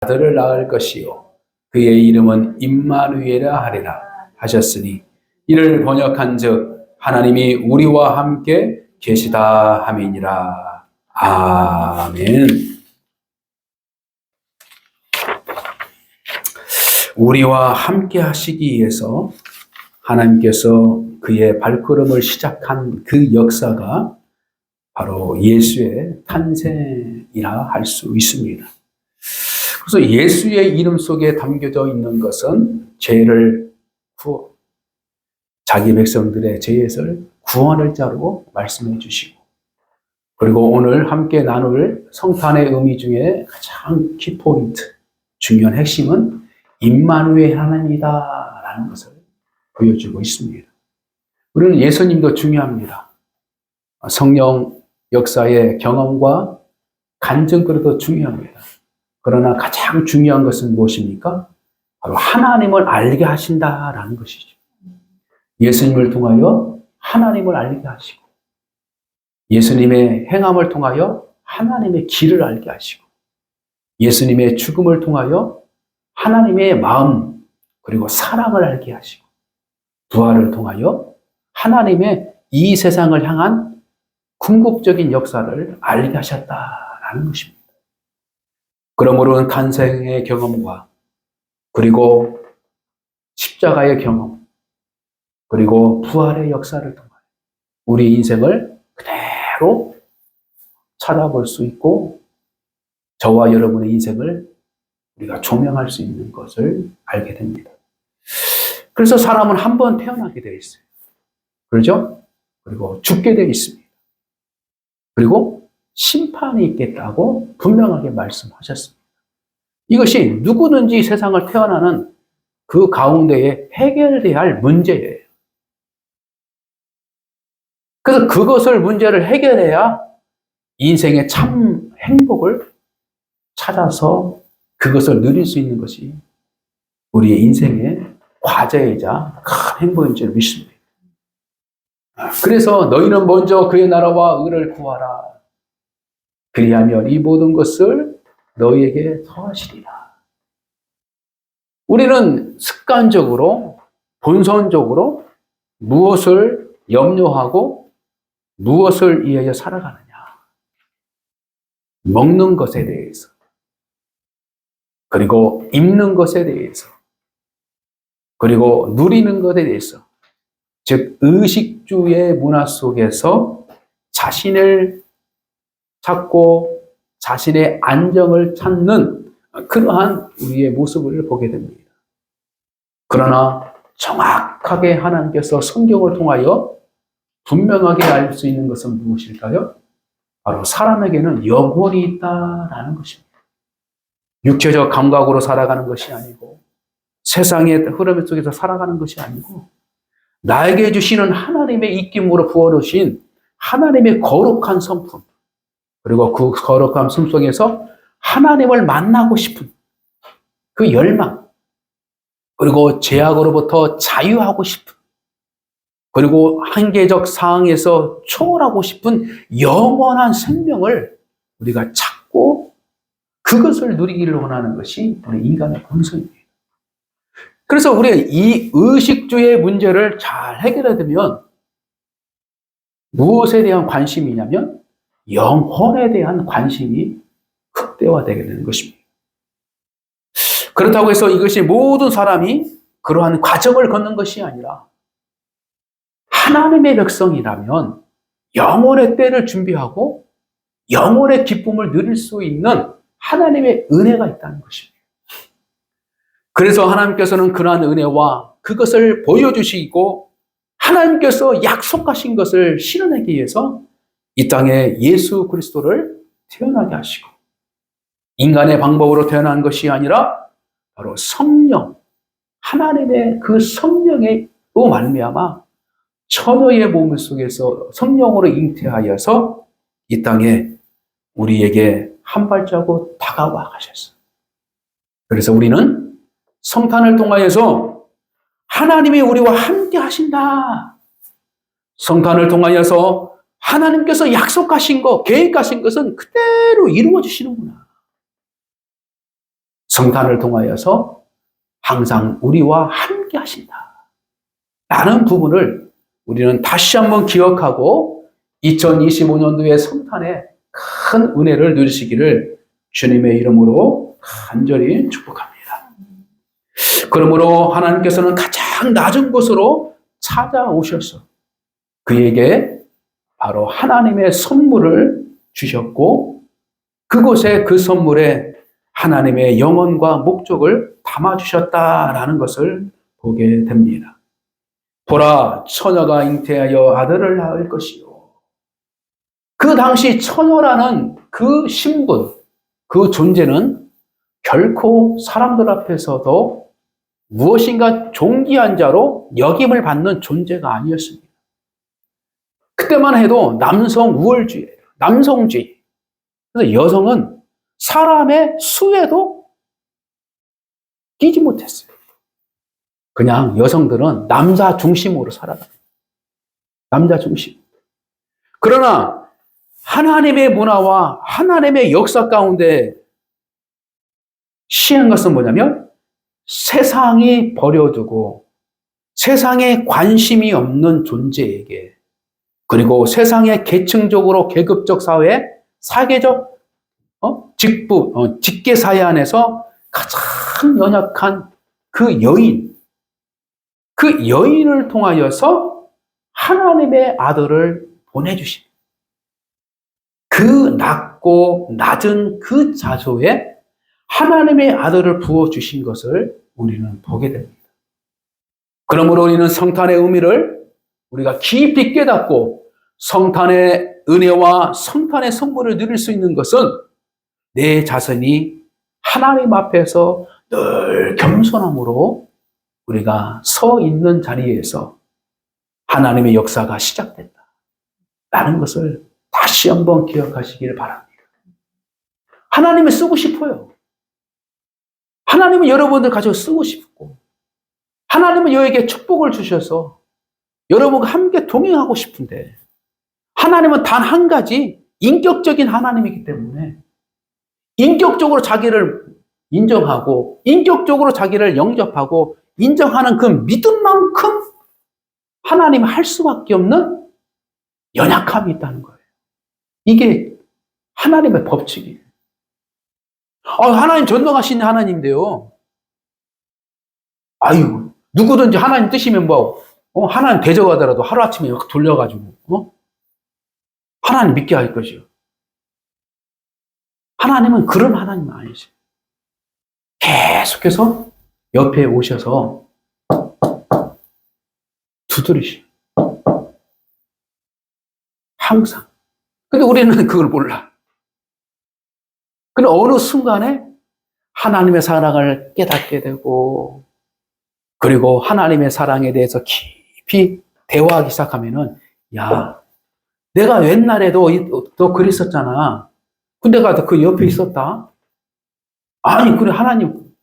아들을 낳을 것이요 그의 이름은 임마누엘이라 하리라 하셨으니 이를 번역한즉 하나님이 우리와 함께 계시다 함이니라. 아멘. 우리와 함께 하시기 위해서 하나님께서 그의 발걸음을 시작한 그 역사가 바로 예수의 탄생이라 할 수 있습니다. 그래서 예수의 이름 속에 담겨져 있는 것은 자기 백성들의 죄에서 구원을 자로 말씀해 주시고, 그리고 오늘 함께 나눌 성탄의 의미 중에 가장 키포인트, 중요한 핵심은 임마누엘 하나님이다라는 것을 보여주고 있습니다. 우리는 예수님도 중요합니다. 성령 역사의 경험과 간증거리도 중요합니다. 그러나 가장 중요한 것은 무엇입니까? 바로 하나님을 알게 하신다라는 것이죠. 예수님을 통하여 하나님을 알게 하시고, 예수님의 행함을 통하여 하나님의 길을 알게 하시고, 예수님의 죽음을 통하여 하나님의 마음 그리고 사랑을 알게 하시고, 부활을 통하여 하나님의 이 세상을 향한 궁극적인 역사를 알게 하셨다라는 것입니다. 그러므로 탄생의 경험과 그리고 십자가의 경험 그리고 부활의 역사를 통하여 우리 인생을 그대로 찾아볼 수 있고, 저와 여러분의 인생을 우리가 조명할 수 있는 것을 알게 됩니다. 그래서 사람은 한 번 태어나게 되어 있어요. 그렇죠? 그리고 죽게 되어 있습니다. 그리고 심판이 있겠다고 분명하게 말씀하셨습니다. 이것이 누구든지 세상을 태어나는 그 가운데에 해결돼야 할 문제예요. 그래서 그것을 문제를 해결해야 인생의 참 행복을 찾아서 그것을 누릴 수 있는 것이 우리의 인생의 과제이자 큰 행복인 줄 믿습니다. 그래서 너희는 먼저 그의 나라와 의를 구하라. 그리하면 이 모든 것을 너희에게 더하시리라. 우리는 습관적으로, 본선적으로 무엇을 염려하고 무엇을 위하여 살아가느냐. 먹는 것에 대해서, 그리고 입는 것에 대해서, 그리고 누리는 것에 대해서, 즉 의식주의 문화 속에서 자신을 찾고 자신의 안정을 찾는 그러한 우리의 모습을 보게 됩니다. 그러나 정확하게 하나님께서 성경을 통하여 분명하게 알 수 있는 것은 무엇일까요? 바로 사람에게는 영혼이 있다라는 것입니다. 육체적 감각으로 살아가는 것이 아니고, 세상의 흐름 속에서 살아가는 것이 아니고, 나에게 주시는 하나님의 입김으로 부어주신 하나님의 거룩한 성품, 그리고 그 거룩한 성품 속에서 하나님을 만나고 싶은 그 열망, 그리고 죄악으로부터 자유하고 싶은, 그리고 한계적 상황에서 초월하고 싶은 영원한 생명을 우리가 찾고 그것을 누리기를 원하는 것이 우리 인간의 본성입니다. 그래서 우리가 이 의식주의 문제를 잘 해결하려면 무엇에 대한 관심이냐면 영혼에 대한 관심이 극대화되게 되는 것입니다. 그렇다고 해서 이것이 모든 사람이 그러한 과정을 걷는 것이 아니라, 하나님의 백성이라면 영혼의 때를 준비하고 영혼의 기쁨을 누릴 수 있는 하나님의 은혜가 있다는 것입니다. 그래서 하나님께서는 그러한 은혜와 그것을 보여주시고 하나님께서 약속하신 것을 실현하기 위해서 이 땅에 예수 그리스도를 태어나게 하시고, 인간의 방법으로 태어난 것이 아니라 바로 성령, 하나님의 그 성령의 또 말미암아 처녀의 몸 속에서 성령으로 잉태하여서 이 땅에 우리에게 한 발자국 다가와 가셨어요. 그래서 우리는 성탄을 통하여서 하나님이 우리와 함께 하신다. 성탄을 통하여서 하나님께서 약속하신 것, 계획하신 것은 그대로 이루어 주시는구나. 성탄을 통하여서 항상 우리와 함께 하신다 라는 부분을 우리는 다시 한번 기억하고 2025년도의 성탄에 큰 은혜를 누리시기를 주님의 이름으로 간절히 축복합니다. 그러므로 하나님께서는 가장 낮은 곳으로 찾아오셔서 그에게 바로 하나님의 선물을 주셨고 그곳에 그 선물에 하나님의 영혼과 목적을 담아주셨다라는 것을 보게 됩니다. 보라, 처녀가 잉태하여 아들을 낳을 것이요. 그 당시 처녀라는 그 신분, 그 존재는 결코 사람들 앞에서도 무엇인가 존귀한 자로 여김을 받는 존재가 아니었습니다. 그때만 해도 남성 우월주의예요. 남성주의. 그래서 여성은 사람의 수에도 끼지 못했어요. 그냥 여성들은 남자 중심으로 살아가요. 남자 중심. 그러나 하나님의 문화와 하나님의 역사 가운데 시행한 것은 뭐냐면 세상이 버려두고 세상에 관심이 없는 존재에게 그리고 세상의 계층적으로 계급적 사회, 사계적 직계 사회 안에서 가장 연약한 그 여인을 통하여서 하나님의 아들을 보내주신 그 낮고 낮은 그 자소에 하나님의 아들을 부어주신 것을 우리는 보게 됩니다. 그러므로 우리는 성탄의 의미를 우리가 깊이 깨닫고 성탄의 은혜와 성탄의 선물을 누릴 수 있는 것은 내 자신이 하나님 앞에서 늘 겸손함으로 우리가 서 있는 자리에서 하나님의 역사가 시작된다 라는 것을 다시 한번 기억하시길 바랍니다. 하나님을 쓰고 싶어요. 하나님은 여러분들 가지고 쓰고 싶고 하나님은 여에게 축복을 주셔서 여러분과 함께 동행하고 싶은데 하나님은 단 한 가지 인격적인 하나님이기 때문에 인격적으로 자기를 인정하고 인격적으로 자기를 영접하고 인정하는 그 믿음만큼 하나님은 할 수밖에 없는 연약함이 있다는 거예요. 이게 하나님의 법칙이에요. 하나님 전능하신 하나님인데요. 아유, 누구든지 하나님 뜻이면 하나님 대적하더라도 하루아침에 확 돌려가지고, 하나님 믿게 할 것이요. 하나님은 그런 하나님은 아니세요. 계속해서 옆에 오셔서 두드리시오. 항상. 근데 우리는 그걸 몰라. 근데 어느 순간에 하나님의 사랑을 깨닫게 되고, 그리고 하나님의 사랑에 대해서 깊이 대화하기 시작하면은, 야, 내가 옛날에도 너 그랬었잖아. 근데 내가 그 옆에 있었다. 아니, 그래, 하나님,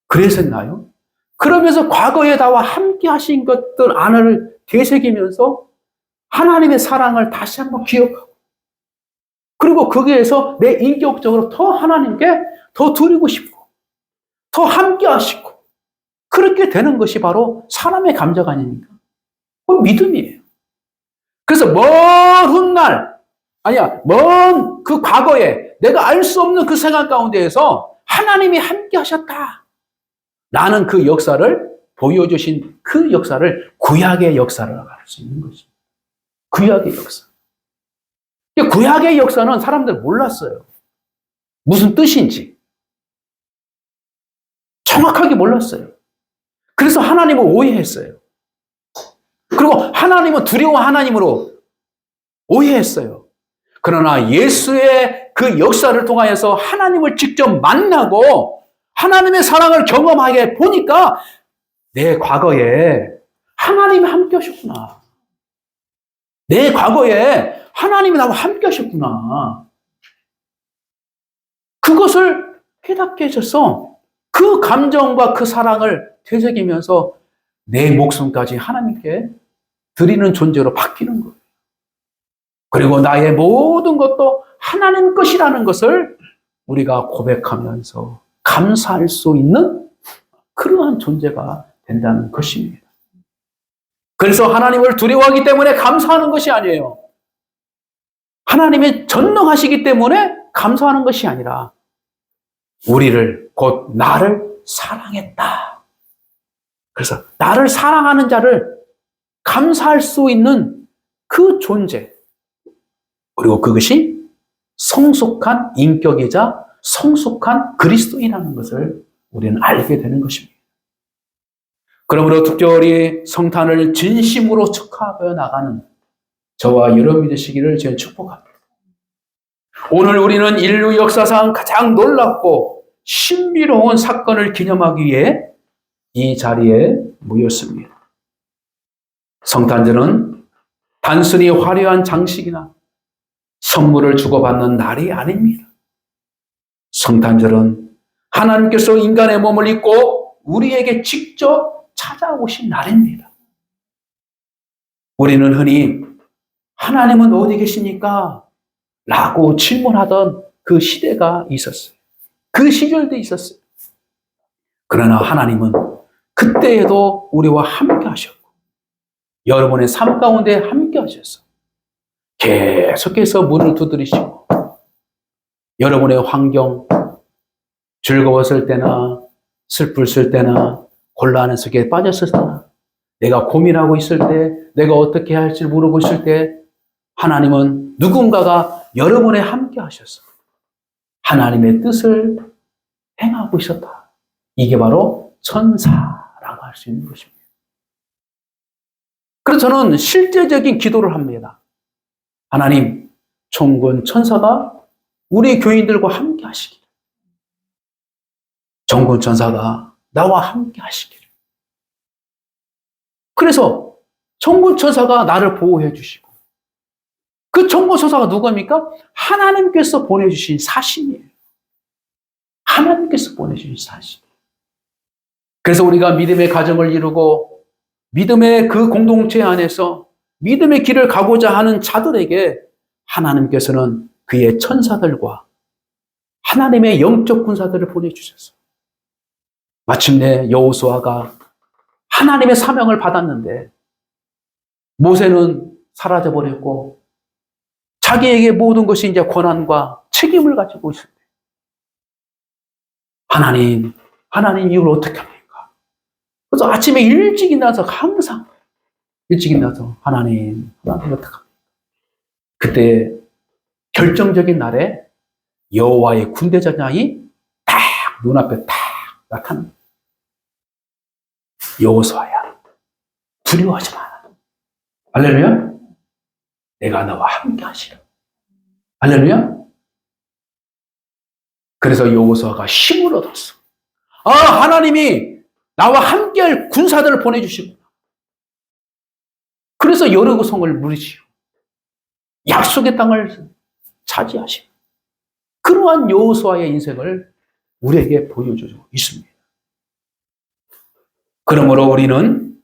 그랬었나요? 그러면서 과거에 나와 함께 하신 것들 안을 되새기면서 하나님의 사랑을 다시 한번 기억하고, 그리고 거기에서 내 인격적으로 더 하나님께 더 드리고 싶고, 더 함께 하시고, 그렇게 되는 것이 바로 사람의 감정 아닙니까? 그건 믿음이에요. 그래서 먼 훗날, 먼 그 과거에 내가 알 수 없는 그 생각 가운데에서 하나님이 함께 하셨다. 라는 그 역사를 보여주신 그 역사를 구약의 역사라고 할 수 있는 것입니다. 구약의 역사. 구약의 역사는 사람들 몰랐어요. 무슨 뜻인지. 정확하게 몰랐어요. 그래서 하나님을 오해했어요. 그리고 하나님은 두려운 하나님으로 오해했어요. 그러나 예수의 그 역사를 통하여서 하나님을 직접 만나고 하나님의 사랑을 경험하게 보니까 내 과거에 하나님이 함께 하셨구나. 내 과거에 하나님이 나와 함께 하셨구나. 그것을 깨닫게 해줘서 그 감정과 그 사랑을 되새기면서 내 목숨까지 하나님께 드리는 존재로 바뀌는 거예요. 그리고 나의 모든 것도 하나님 것이라는 것을 우리가 고백하면서 감사할 수 있는 그러한 존재가 된다는 것입니다. 그래서 하나님을 두려워하기 때문에 감사하는 것이 아니에요. 하나님이 전능하시기 때문에 감사하는 것이 아니라 우리를, 곧 나를 사랑했다. 그래서 나를 사랑하는 자를 감사할 수 있는 그 존재, 그리고 그것이 성숙한 인격이자 성숙한 그리스도인이라는 것을 우리는 알게 되는 것입니다. 그러므로 특별히 성탄을 진심으로 축하하며 나가는 저와 여러분이 되시기를 저는 축복합니다. 오늘 우리는 인류 역사상 가장 놀랍고 신비로운 사건을 기념하기 위해 이 자리에 모였습니다. 성탄절은 단순히 화려한 장식이나 선물을 주고받는 날이 아닙니다. 성탄절은 하나님께서 인간의 몸을 입고 우리에게 직접 찾아오신 날입니다. 우리는 흔히 하나님은 어디 계십니까? 라고 질문하던 그 시대가 있었어요. 그 시절도 있었어요. 그러나 하나님은 그때에도 우리와 함께 하셨고 여러분의 삶 가운데 함께 하셔서 계속해서 문을 두드리시고 여러분의 환경, 즐거웠을 때나 슬플 때나 곤란 속에 빠졌을 때나 내가 고민하고 있을 때, 내가 어떻게 할지 모르고 있을 때 하나님은 누군가가 여러분에 함께 하셔서 하나님의 뜻을 행하고 있었다. 이게 바로 천사라고 할 수 있는 것입니다. 그래서 저는 실제적인 기도를 합니다. 하나님, 천군 천사가 우리 교인들과 함께 하시기를. 천군 천사가 나와 함께 하시기를. 그래서 천군 천사가 나를 보호해 주시고 그 천군 천사가 누굽니까? 하나님께서 보내주신 사신이에요. 하나님께서 보내주신 사신. 그래서 우리가 믿음의 가정을 이루고 믿음의 그 공동체 안에서 믿음의 길을 가고자 하는 자들에게 하나님께서는 그의 천사들과 하나님의 영적 군사들을 보내주셨어요. 마침내 여호수아가 하나님의 사명을 받았는데 모세는 사라져버렸고 자기에게 모든 것이 이제 권한과 책임을 가지고 있을 때 하나님 이걸 어떻게 합니까? 그래서 아침에 일찍 일어나서 항상 일찍 일어나서 하나님 어떻게 합니까? 그때 결정적인 날에 여호와의 군대 전장이 딱 눈앞에 딱 나타납니다. 여호수아야, 두려워하지 마라. 할렐루야. 내가 너와 함께 하시라. 할렐루야. 그래서 여호수아가 힘을 얻었어. 하나님이 나와 함께할 군사들을 보내주시구나. 그래서 여리고 성을 무너지고 약속의 땅을 차지하시고 그러한 여호수아의 인생을 우리에게 보여주고 있습니다. 그러므로 우리는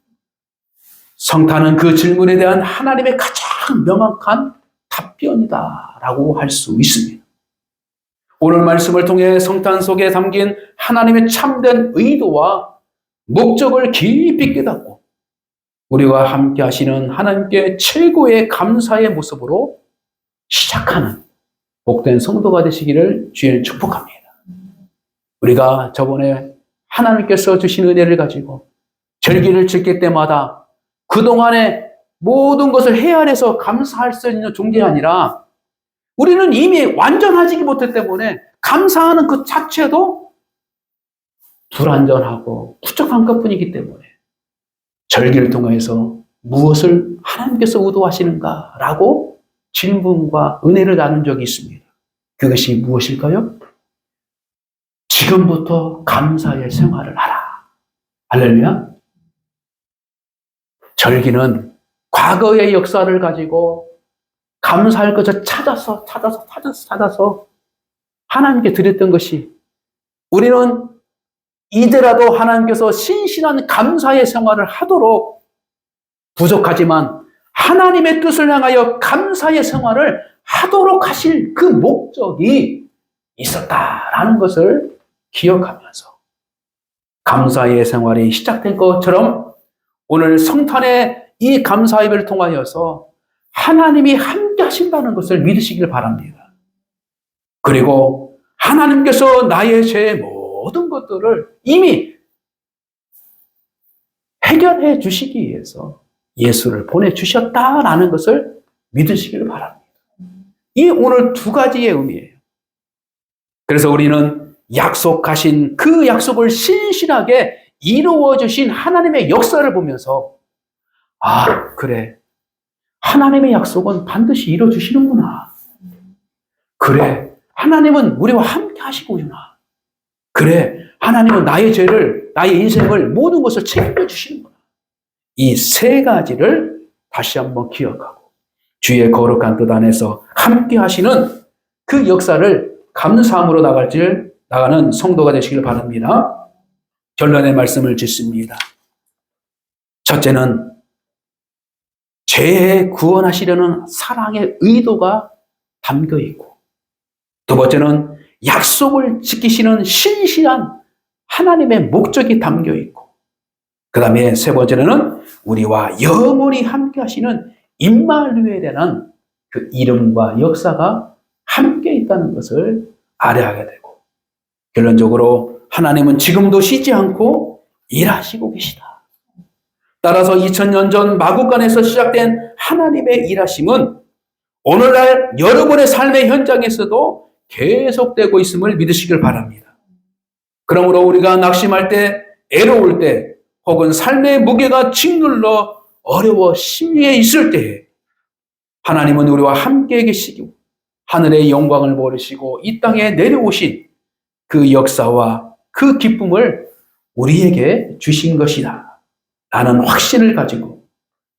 성탄은 그 질문에 대한 하나님의 가장 명확한 답변이다라고 할 수 있습니다. 오늘 말씀을 통해 성탄 속에 담긴 하나님의 참된 의도와 목적을 깊이 깨닫고 우리와 함께 하시는 하나님께 최고의 감사의 모습으로 시작하는 복된 성도가 되시기를 주의 축복합니다. 우리가 저번에 하나님께서 주신 은혜를 가지고 절기를 지킬 때마다 그동안의 모든 것을 헤아려서 감사할 수 있는 존재가 아니라 우리는 이미 완전하지 못했기 때문에 감사하는 그 자체도 불완전하고 부족한 것뿐이기 때문에 절기를 통해서 무엇을 하나님께서 의도하시는가라고 질문과 은혜를 나눈 적이 있습니다. 그것이 무엇일까요? 지금부터 감사의 생활을 하라. 할렐루야. 절기는 과거의 역사를 가지고 감사할 것을 찾아서 하나님께 드렸던 것이 우리는 이제라도 하나님께서 신실한 감사의 생활을 하도록 부족하지만 하나님의 뜻을 향하여 감사의 생활을 하도록 하실 그 목적이 있었다라는 것을 기억하면서 감사의 생활이 시작된 것처럼 오늘 성탄의 이 감사 예배를 통하여서 하나님이 함께 하신다는 것을 믿으시길 바랍니다. 그리고 하나님께서 나의 죄의 모든 것들을 이미 해결해 주시기 위해서 예수를 보내주셨다라는 것을 믿으시길 바랍니다. 이 오늘 두 가지의 의미예요. 그래서 우리는 약속하신 그 약속을 신실하게 이루어 주신 하나님의 역사를 보면서 아, 그래. 하나님의 약속은 반드시 이루어 주시는구나. 그래. 하나님은 우리와 함께 하시고구나. 그래. 하나님은 나의 죄를, 나의 인생을 모든 것을 책임져 주시는구나. 이 세 가지를 다시 한번 기억하고 주의 거룩한 뜻 안에서 함께 하시는 그 역사를 감사함으로 나가는 성도가 되시길 바랍니다. 결론의 말씀을 짓습니다. 첫째는 죄에 구원하시려는 사랑의 의도가 담겨 있고, 두 번째는 약속을 지키시는 신실한 하나님의 목적이 담겨 있고, 그 다음에 세 번째는 우리와 영원히 함께 하시는 임마누엘이라는 그 이름과 역사가 함께 있다는 것을 알아야 하게 되고, 결론적으로 하나님은 지금도 쉬지 않고 일하시고 계시다. 따라서 2000년 전 마국간에서 시작된 하나님의 일하심은 오늘날 여러분의 삶의 현장에서도 계속되고 있음을 믿으시길 바랍니다. 그러므로 우리가 낙심할 때, 애로울 때, 혹은 삶의 무게가 짓눌러 어려워 심리에 있을 때 하나님은 우리와 함께 계시고 하늘의 영광을 모르시고 이 땅에 내려오신 그 역사와 그 기쁨을 우리에게 주신 것이다 라는 확신을 가지고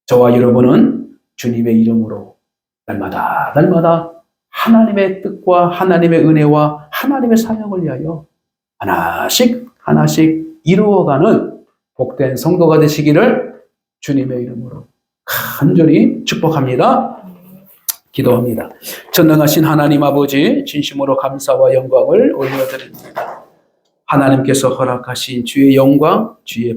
저와 여러분은 주님의 이름으로 날마다 하나님의 뜻과 하나님의 은혜와 하나님의 사명을 위하여 하나씩 이루어가는 복된 성도가 되시기를 주님의 이름으로 간절히 축복합니다. 기도합니다. 전능하신 하나님 아버지, 진심으로 감사와 영광을 올려드립니다. 하나님께서 허락하신 주의 영광, 주의 복